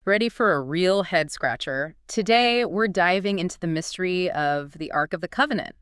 Ready for a real head scratcher? Today, we're diving into the mystery of the Ark of the Covenant.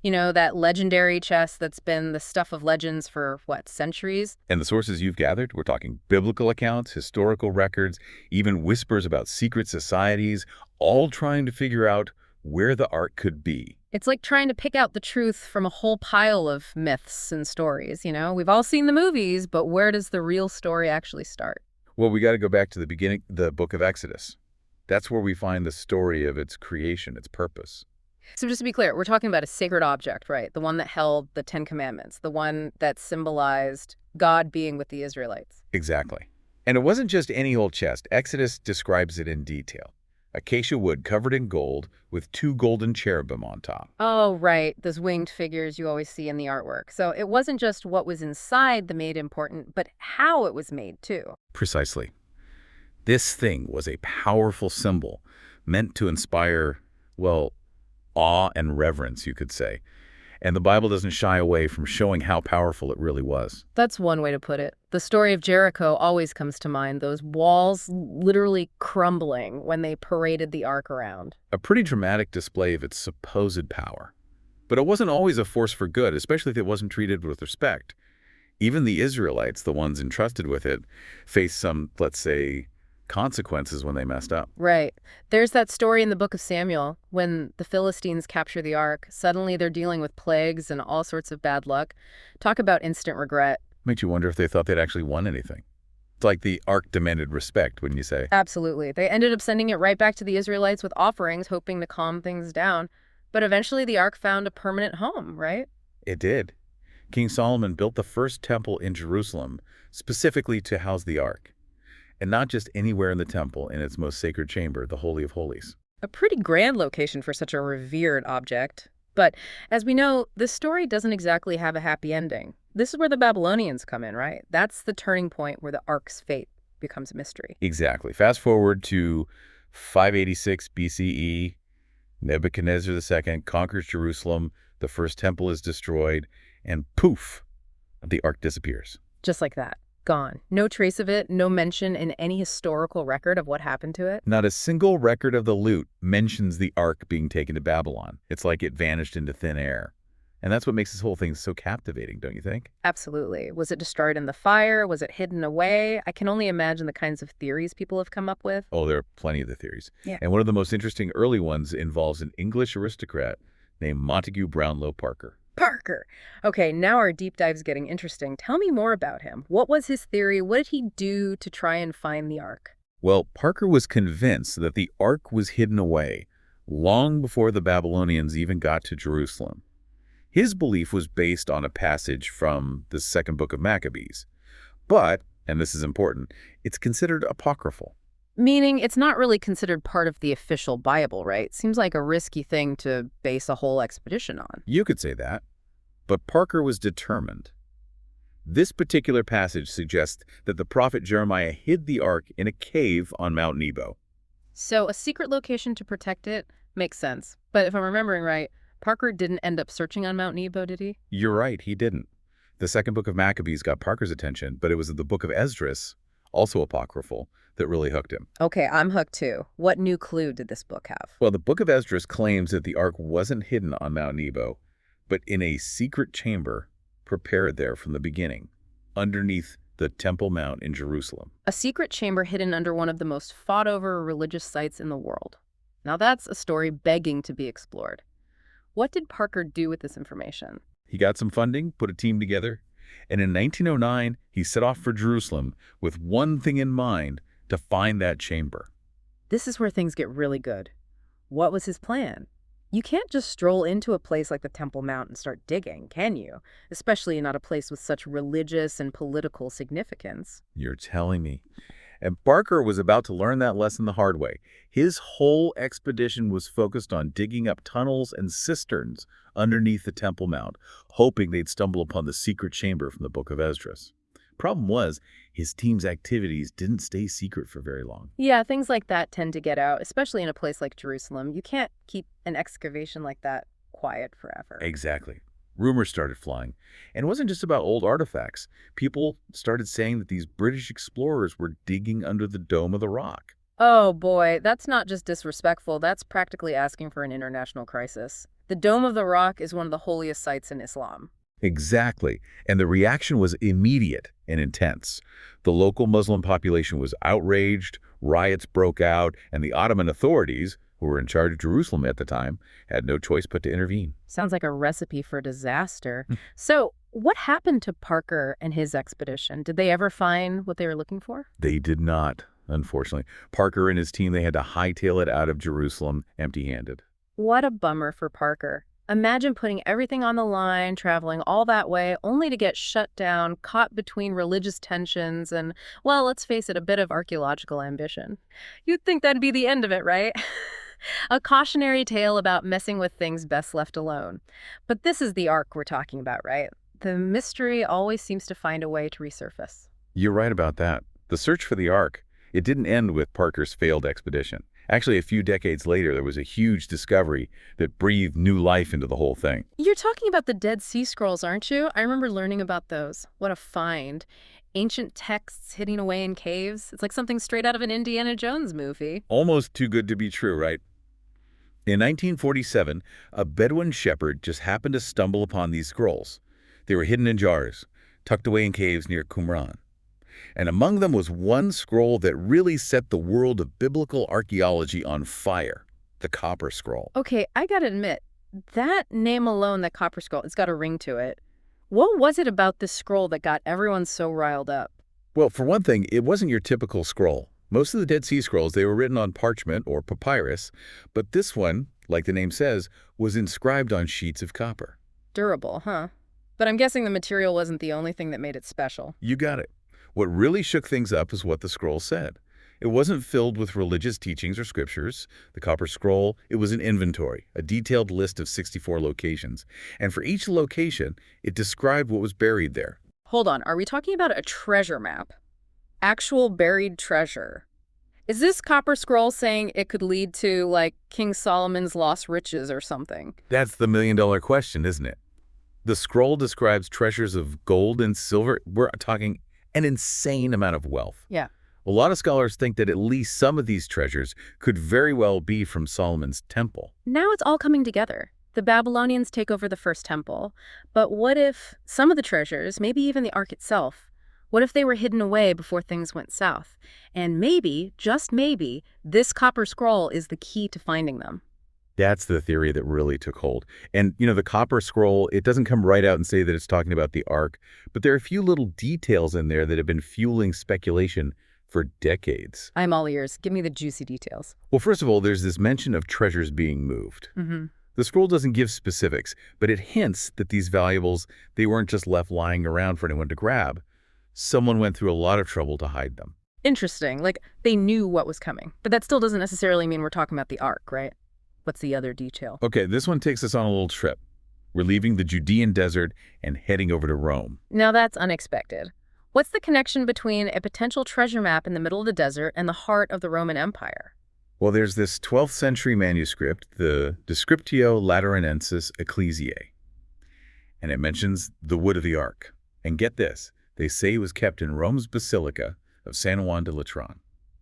You know, that legendary chest that's been the stuff of legends for, what, centuries? And the sources you've gathered, we're talking biblical accounts, historical records, even whispers about secret societies, all trying to figure out where the Ark could be. It's like trying to pick out the truth from a whole pile of myths and stories, you know? We've all seen the movies, but where does the real story actually start? Well, we got to go back to the beginning, the book of Exodus. That's where we find the story of its creation, its purpose. So just to be clear, we're talking about a sacred object, right? The one that held the Ten Commandments, the one that symbolized God being with the Israelites. Exactly. And it wasn't just any old chest. Exodus describes it in detail. Acacia wood covered in gold with two golden cherubim on top. Oh, right. Those winged figures you always see in the artwork. So it wasn't just what was inside that made important, but how it was made, too. Precisely. This thing was a powerful symbol meant to inspire, well, awe and reverence, you could say. And the Bible doesn't shy away from showing how powerful it really was. That's one way to put it. The story of Jericho always comes to mind, those walls literally crumbling when they paraded the ark around. A pretty dramatic display of its supposed power. But it wasn't always a force for good, especially if it wasn't treated with respect. Even the Israelites, the ones entrusted with it, faced some, let's say, consequences when they messed up. Right. There's that story in the book of Samuel when the Philistines capture the ark. Suddenly they're dealing with plagues and all sorts of bad luck. Talk about instant regret. Makes you wonder if they thought they'd actually won anything. It's like the ark demanded respect, wouldn't you say? Absolutely. They ended up sending it right back to the Israelites with offerings, hoping to calm things down. But eventually the ark found a permanent home, right? It did. King Solomon built the first temple in Jerusalem specifically to house the ark. And not just anywhere in the temple, in its most sacred chamber, the Holy of Holies. A pretty grand location for such a revered object. But as we know, this story doesn't exactly have a happy ending. This is where the Babylonians come in, right? That's the turning point where the ark's fate becomes a mystery. Exactly. Fast forward to 586 BCE, Nebuchadnezzar II conquers Jerusalem, the first temple is destroyed, and poof, the ark disappears. Just like that. Gone. No trace of it, no mention in any historical record of what happened to it. Not a single record of the loot mentions the ark being taken to Babylon. It's like it vanished into thin air. And that's what makes this whole thing so captivating, don't you think? Absolutely. Was it destroyed in the fire? Was it hidden away? I can only imagine the kinds of theories people have come up with. Oh, there are plenty of the theories. Yeah. And one of the most interesting early ones involves an English aristocrat named Montague Brownlow Parker. Parker. Okay, now our deep dive's getting interesting. Tell me more about him. What was his theory? What did he do to try and find the ark? Well, Parker was convinced that the ark was hidden away long before the Babylonians even got to Jerusalem. His belief was based on a passage from the second book of Maccabees. But, and this is important, it's considered apocryphal. Meaning it's not really considered part of the official Bible, right? Seems like a risky thing to base a whole expedition on. You could say that, but Parker was determined. This particular passage suggests that the prophet Jeremiah hid the ark in a cave on Mount Nebo. So a secret location to protect it makes sense. But if I'm remembering right, Parker didn't end up searching on Mount Nebo, did he? You're right, he didn't. The second book of Maccabees got Parker's attention, but it was the book of Esdras, also apocryphal, that really hooked him. Okay, I'm hooked too. What new clue did this book have? Well, the book of Esdras claims that the ark wasn't hidden on Mount Nebo, but in a secret chamber prepared there from the beginning, underneath the Temple Mount in Jerusalem. A secret chamber hidden under one of the most fought-over religious sites in the world. Now that's a story begging to be explored. What did Parker do with this information? He got some funding, put a team together, and in 1909, he set off for Jerusalem with one thing in mind: to find that chamber. This is where things get really good. What was his plan? You can't just stroll into a place like the Temple Mount and start digging, can you? Especially not a place with such religious and political significance. You're telling me. And Parker was about to learn that lesson the hard way. His whole expedition was focused on digging up tunnels and cisterns underneath the Temple Mount, hoping they'd stumble upon the secret chamber from the book of Esdras. Problem was, his team's activities didn't stay secret for very long. Yeah, things like that tend to get out, especially in a place like Jerusalem. You can't keep an excavation like that quiet forever. Exactly. Rumors started flying. And it wasn't just about old artifacts. People started saying that these British explorers were digging under the Dome of the Rock. Oh boy, that's not just disrespectful, that's practically asking for an international crisis. The Dome of the Rock is one of the holiest sites in Islam. Exactly. And the reaction was immediate and intense. The local Muslim population was outraged, riots broke out, and the Ottoman authorities, who were in charge of Jerusalem at the time, had no choice but to intervene. Sounds like a recipe for disaster. So, what happened to Parker and his expedition? Did they ever find what they were looking for? They did not, unfortunately. Parker and his team, they had to hightail it out of Jerusalem empty-handed. What a bummer for Parker. Imagine putting everything on the line, traveling all that way, only to get shut down, caught between religious tensions and, well, let's face it, a bit of archaeological ambition. You'd think that'd be the end of it, right? A cautionary tale about messing with things best left alone. But this is the arc we're talking about, right? The mystery always seems to find a way to resurface. You're right about that. The search for the Ark, it didn't end with Parker's failed expedition. Actually, a few decades later, there was a huge discovery that breathed new life into the whole thing. You're talking about the Dead Sea Scrolls, aren't you? I remember learning about those. What a find. Ancient texts hidden away in caves. It's like something straight out of an Indiana Jones movie. Almost too good to be true, right? In 1947, a Bedouin shepherd just happened to stumble upon these scrolls. They were hidden in jars, tucked away in caves near Qumran. And among them was one scroll that really set the world of biblical archaeology on fire, the Copper Scroll. Okay, I gotta admit, that name alone, that copper scroll, it's got a ring to it. What was it about this scroll that got everyone so riled up? Well, for one thing, it wasn't your typical scroll. Most of the Dead Sea Scrolls, they were written on parchment or papyrus, but this one, like the name says, was inscribed on sheets of copper. Durable, huh? But I'm guessing the material wasn't the only thing that made it special. You got it. What really shook things up is what the scroll said. It wasn't filled with religious teachings or scriptures. The Copper Scroll, it was an inventory, a detailed list of 64 locations. And for each location, it described what was buried there. Hold on, are we talking about a treasure map? Actual buried treasure? Is this copper scroll saying it could lead to, like, King Solomon's lost riches or something? That's the million-dollar question, isn't it? The scroll describes treasures of gold and silver. We're talking an insane amount of wealth. Yeah. A lot of scholars think that at least some of these treasures could very well be from Solomon's temple. Now it's all coming together. The Babylonians take over the first temple. But what if some of the treasures, maybe even the Ark itself, what if they were hidden away before things went south? And maybe, just maybe, this copper scroll is the key to finding them. That's the theory that really took hold. And, the Copper Scroll, it doesn't come right out and say that it's talking about the Ark, but there are a few little details in there that have been fueling speculation for decades. I'm all ears. Give me the juicy details. Well, first of all, there's this mention of treasures being moved. The scroll doesn't give specifics, but it hints that these valuables, they weren't just left lying around for anyone to grab. Someone went through a lot of trouble to hide them. Interesting. Like, they knew what was coming. But that still doesn't necessarily mean we're talking about the Ark, right? What's the other detail? Okay, this one takes us on a little trip. We're leaving the Judean desert and heading over to Rome. Now that's unexpected. What's the connection between a potential treasure map in the middle of the desert and the heart of the Roman Empire? Well, there's this 12th century manuscript, the Descriptio Lateranensis Ecclesiae, and it mentions the wood of the Ark. And get this, they say it was kept in Rome's Basilica of San Juan de Latran.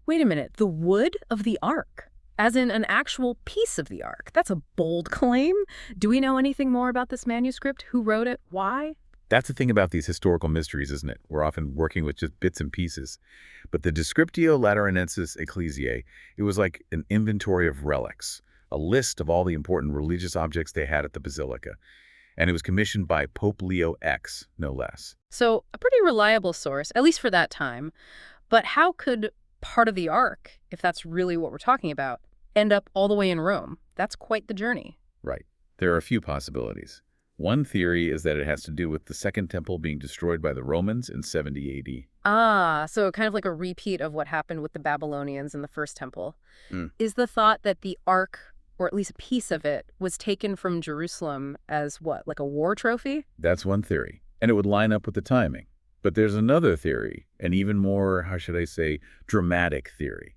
Wait a minute, the wood of the Ark? As in an actual piece of the Ark? That's a bold claim. Do we know anything more about this manuscript? Who wrote it? Why? That's the thing about these historical mysteries, isn't it? We're often working with just bits and pieces. But the Descriptio Lateranensis Ecclesiae, it was like an inventory of relics, a list of all the important religious objects they had at the basilica. And it was commissioned by Pope Leo X, no less. So a pretty reliable source, at least for that time. But how could part of the Ark, if that's really what we're talking about, end up all the way in Rome? That's quite the journey. Right. There are a few possibilities. One theory is that it has to do with the Second Temple being destroyed by the Romans in 70 AD. Ah, so kind of like a repeat of what happened with the Babylonians in the First Temple. Mm. Is the thought that the Ark, or at least a piece of it, was taken from Jerusalem as what, like a war trophy? That's one theory, and it would line up with the timing. But there's another theory, an even more, how should I say, dramatic theory.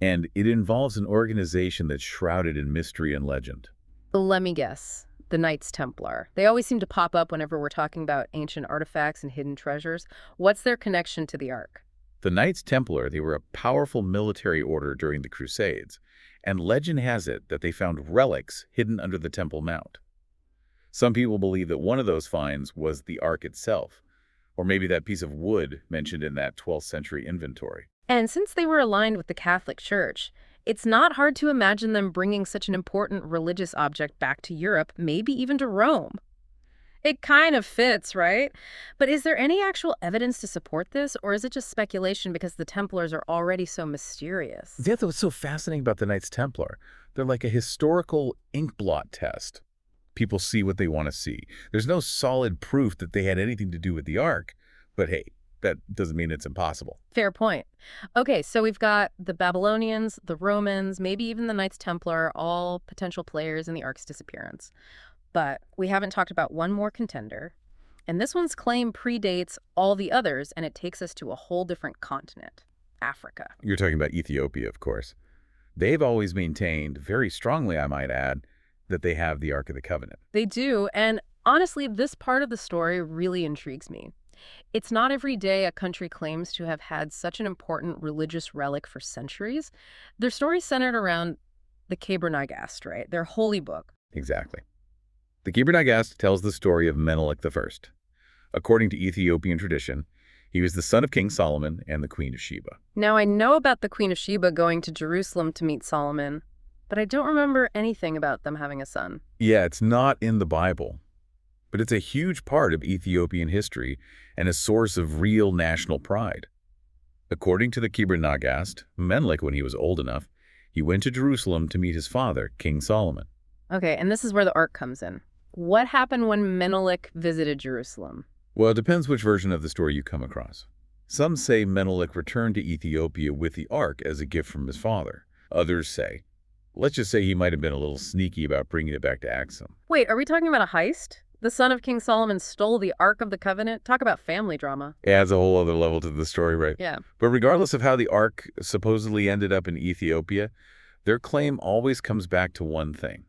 And it involves an organization that's shrouded in mystery and legend. Let me guess. The Knights Templar. They always seem to pop up whenever we're talking about ancient artifacts and hidden treasures. What's their connection to the Ark? The Knights Templar, they were a powerful military order during the Crusades, and legend has it that they found relics hidden under the Temple Mount. Some people believe that one of those finds was the Ark itself, or maybe that piece of wood mentioned in that 12th century inventory. And since they were aligned with the Catholic Church, it's not hard to imagine them bringing such an important religious object back to Europe, maybe even to Rome. It kind of fits, right? But is there any actual evidence to support this, or is it just speculation because the Templars are already so mysterious? That's what's so fascinating about the Knights Templar. They're like a historical inkblot test. People see what they want to see. There's no solid proof that they had anything to do with the Ark, but hey, that doesn't mean it's impossible. Fair point. Okay, so we've got the Babylonians, the Romans, maybe even the Knights Templar, all potential players in the Ark's disappearance. But we haven't talked about one more contender, and this one's claim predates all the others, and it takes us to a whole different continent, Africa. You're talking about Ethiopia, of course. They've always maintained, very strongly I might add, that they have the Ark of the Covenant. They do, and honestly, this part of the story really intrigues me. It's not every day a country claims to have had such an important religious relic for centuries. Their story's centered around the Kebra-Nagast, right? Their holy book. Exactly. The Kebra-Nagast tells the story of Menelik I. According to Ethiopian tradition, he was the son of King Solomon and the Queen of Sheba. Now, I know about the Queen of Sheba going to Jerusalem to meet Solomon, but I don't remember anything about them having a son. Yeah, it's not in the Bible, but it's a huge part of Ethiopian history and a source of real national pride. According to the Kebra-Nagast, Menelik, when he was old enough, he went to Jerusalem to meet his father, King Solomon. Okay, and this is where the Ark comes in. What happened when Menelik visited Jerusalem? Well, it depends which version of the story you come across. Some say Menelik returned to Ethiopia with the Ark as a gift from his father. Others say, let's just say he might have been a little sneaky about bringing it back to Axum. Wait, are we talking about a heist? The son of King Solomon stole the Ark of the Covenant? Talk about family drama. It adds a whole other level to the story, right? Yeah. But regardless of how the Ark supposedly ended up in Ethiopia, their claim always comes back to one thing.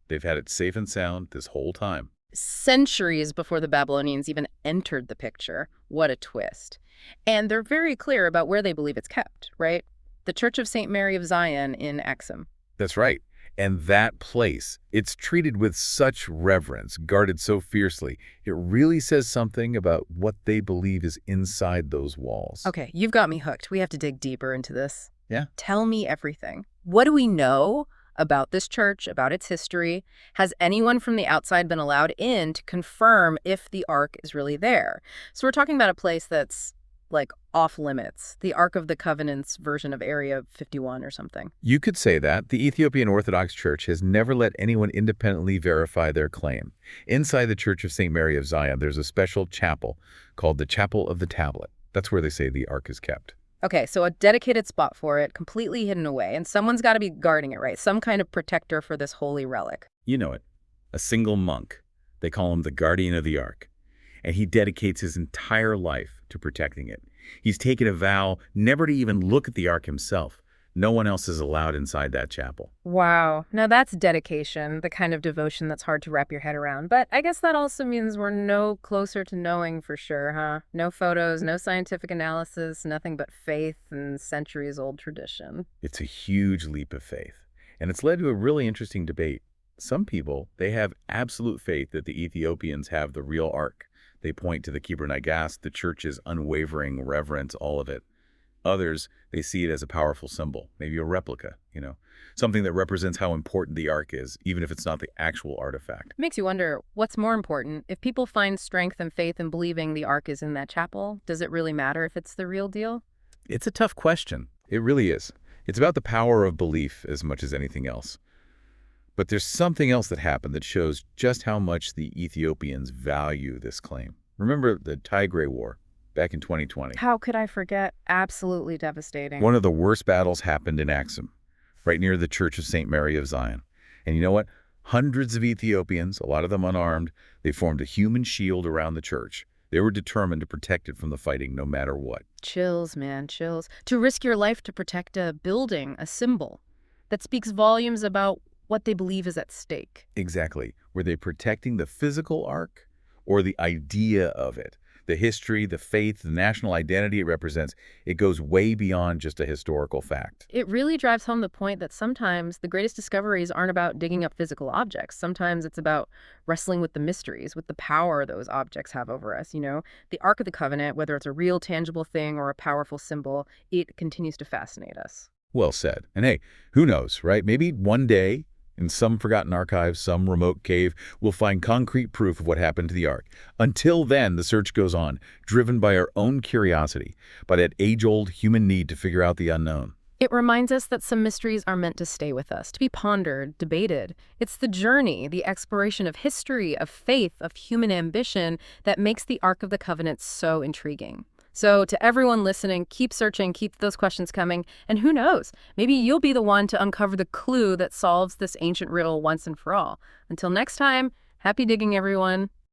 They've had it safe and sound this whole time. Centuries before the Babylonians even entered the picture. What a twist. And they're very clear about where they believe it's kept, right? The Church of St. Mary of Zion in Axum. That's right. And that place, it's treated with such reverence, guarded so fiercely. It really says something about what they believe is inside those walls. Okay, you've got me hooked. We have to dig deeper into this. Yeah. Tell me everything. What do we know about this church, about its history? Has anyone from the outside been allowed in to confirm if the Ark is really there? So we're talking about a place that's like off limits, the Ark of the Covenant's version of Area 51 or something. You could say that. The Ethiopian Orthodox Church has never let anyone independently verify their claim. Inside the Church of St. Mary of Zion, there's a special chapel called the Chapel of the Tablet. That's where they say the Ark is kept. Okay, so a dedicated spot for it, completely hidden away, and someone's got to be guarding it, right? Some kind of protector for this holy relic. You know it. A single monk. They call him the guardian of the Ark. And he dedicates his entire life to protecting it. He's taken a vow never to even look at the Ark himself. No one else is allowed inside that chapel. Wow. Now that's dedication, the kind of devotion that's hard to wrap your head around. But I guess that also means we're no closer to knowing for sure, huh? No photos, no scientific analysis, nothing but faith and centuries-old tradition. It's a huge leap of faith. And it's led to a really interesting debate. Some people, they have absolute faith that the Ethiopians have the real Ark. They point to the Kebra-Nagast, the church's unwavering reverence, all of it. Others, they see it as a powerful symbol, maybe a replica, something that represents how important the Ark is, even if it's not the actual artifact. Makes you wonder, what's more important? If people find strength and faith in believing the Ark is in that chapel, does it really matter if it's the real deal? It's a tough question. It really is. It's about the power of belief as much as anything else. But there's something else that happened that shows just how much the Ethiopians value this claim. Remember the Tigray War back in 2020? How could I forget? Absolutely devastating. One of the worst battles happened in Axum, right near the Church of St. Mary of Zion. And you know what? Hundreds of Ethiopians, a lot of them unarmed, they formed a human shield around the church. They were determined to protect it from the fighting no matter what. Chills, man, chills. To risk your life to protect a building, a symbol, that speaks volumes about what they believe is at stake. Exactly. Were they protecting the physical Ark or the idea of it? The history, the faith, the national identity it represents, it goes way beyond just a historical fact. It really drives home the point that sometimes the greatest discoveries aren't about digging up physical objects. Sometimes it's about wrestling with the mysteries, with the power those objects have over us, you know? The Ark of the Covenant, whether it's a real tangible thing or a powerful symbol, it continues to fascinate us. Well said. And hey, who knows, right? Maybe one day, in some forgotten archive, some remote cave, we'll find concrete proof of what happened to the Ark. Until then, the search goes on, driven by our own curiosity, by that age-old human need to figure out the unknown. It reminds us that some mysteries are meant to stay with us, to be pondered, debated. It's the journey, the exploration of history, of faith, of human ambition that makes the Ark of the Covenant so intriguing. So to everyone listening, keep searching, keep those questions coming, and who knows, maybe you'll be the one to uncover the clue that solves this ancient riddle once and for all. Until next time, happy digging, everyone.